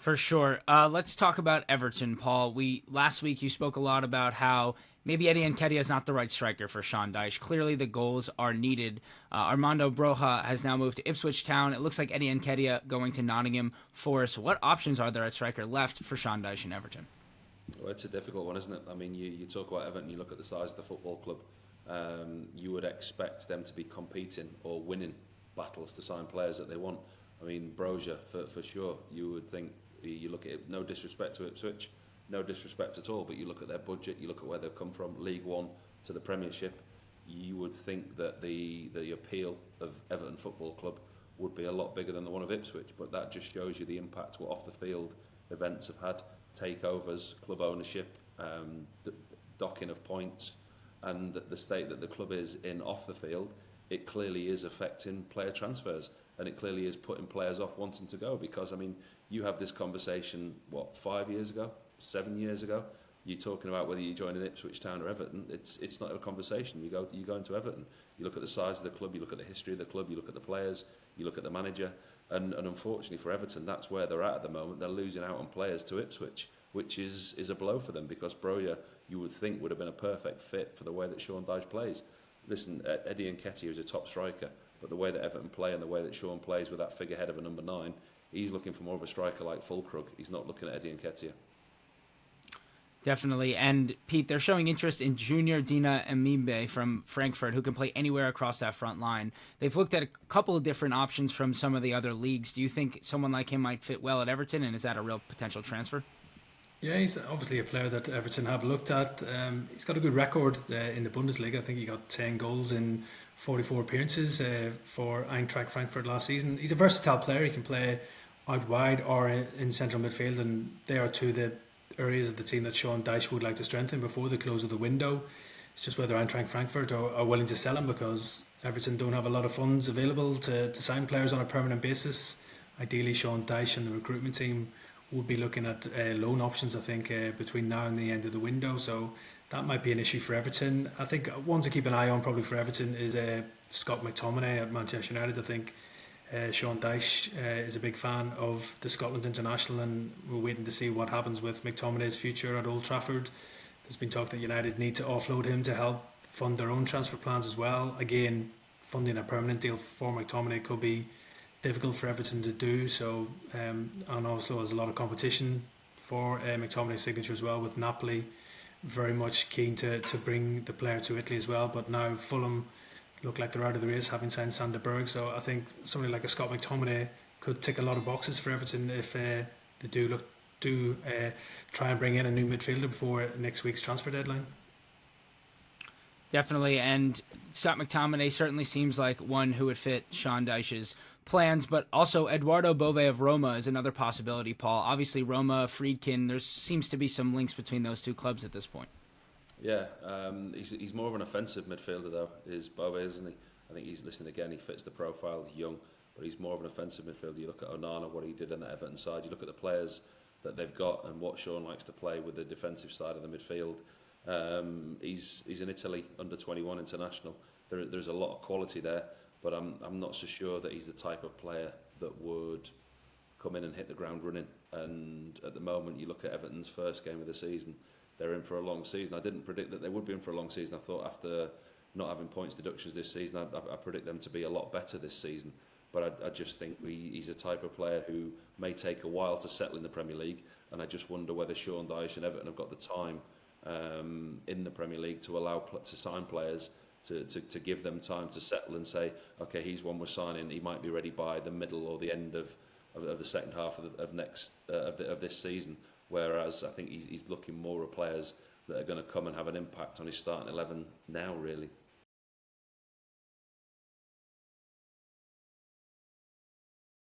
For sure. Let's talk about Everton, Paul. We last week you spoke a lot about how maybe Eddie Nketiah is not the right striker for Sean Dyche. Clearly, the goals are needed. Armando Broja has now moved to Ipswich Town. It looks like Eddie Nketiah going to Nottingham Forest. What options are there at striker left for Sean Dyche in Everton? Well, it's a difficult one, isn't it? I mean, you talk about Everton, you look at the size of the football club. You would expect them to be competing or winning battles to sign players that they want. I mean, Broja, for sure, you would think, you look at it, no disrespect to Ipswich, no disrespect at all, but you look at their budget, you look at where they've come from, League One to the Premiership, you would think that the appeal of Everton Football Club would be a lot bigger than the one of Ipswich, but that just shows you the impact what off the field events have had, takeovers, club ownership, docking of points, and the state that the club is in off the field. It clearly is affecting player transfers, and it clearly is putting players off wanting to go, because I mean, you have this conversation, what, 5 years ago, 7 years ago, you're talking about whether you join an Ipswich Town or Everton. It's not a conversation. You go into Everton, you look at the size of the club, you look at the history of the club, you look at the players, you look at the manager, and unfortunately for Everton, that's where they're at the moment. They're losing out on players to Ipswich, which is a blow for them, because Broja, you would think, would have been a perfect fit for the way that Sean Dyche plays. Listen, Eddie Nketiah is a top striker, but the way that Everton play and the way that Sean plays with that figurehead of a number 9, he's looking for more of a striker like Fulkrug. He's not looking at Eddie Nketiah. Definitely. And Pete, they're showing interest in Junior Dina Emimbe from Frankfurt, who can play anywhere across that front line. They've looked at a couple of different options from some of the other leagues. Do you think someone like him might fit well at Everton, and is that a real potential transfer? Yeah, he's obviously a player that Everton have looked at. He's got a good record in the Bundesliga. I think he got 10 goals in 44 appearances for Eintracht Frankfurt last season. He's a versatile player. He can play out wide or in central midfield, and they are two of the areas of the team that Sean Dyche would like to strengthen before the close of the window. It's just whether Eintracht Frankfurt are willing to sell him, because Everton don't have a lot of funds available to sign players on a permanent basis. Ideally, Sean Dyche and the recruitment team would be looking at loan options, I think, between now and the end of the window. So that might be an issue for Everton. I think one to keep an eye on probably for Everton is Scott McTominay at Manchester United. I think Sean Dyche is a big fan of the Scotland international, and we're waiting to see what happens with McTominay's future at Old Trafford. There's been talk that United need to offload him to help fund their own transfer plans as well. Again, funding a permanent deal for McTominay could be difficult for Everton to do. So, and also there's a lot of competition for McTominay's signature as well, with Napoli very much keen to bring the player to Italy as well. But now Fulham look like they're out of the race, having signed Sander Berg. So I think somebody like a Scott McTominay could tick a lot of boxes for Everton if they do try and bring in a new midfielder before next week's transfer deadline. Definitely, and Scott McTominay certainly seems like one who would fit Sean Dyche's plans, but also Eduardo Bove of Roma is another possibility, Paul. Obviously, Roma, Friedkin, there seems to be some links between those two clubs at this point. Yeah, he's more of an offensive midfielder, though, is Bove, isn't he? I think he's listening again, he fits the profile, he's young, but he's more of an offensive midfielder. You look at Onana, what he did on the Everton side, you look at the players that they've got and what Sean likes to play with the defensive side of the midfield. He's in Italy, under 21 international. There's a lot of quality there, but I'm not so sure that he's the type of player that would come in and hit the ground running. And at the moment, you look at Everton's first game of the season, they're in for a long season. I didn't predict that they would be in for a long season. I thought after not having points deductions this season, I predict them to be a lot better this season. But I just think he's a type of player who may take a while to settle in the Premier League, and I just wonder whether Sean Dyche and Everton have got the time in the Premier League to allow to sign players to give them time to settle and say, okay, he's one we're signing. He might be ready by the middle or the end of the second half of this season. Whereas I think he's looking more at players that are going to come and have an impact on his starting 11 now, really.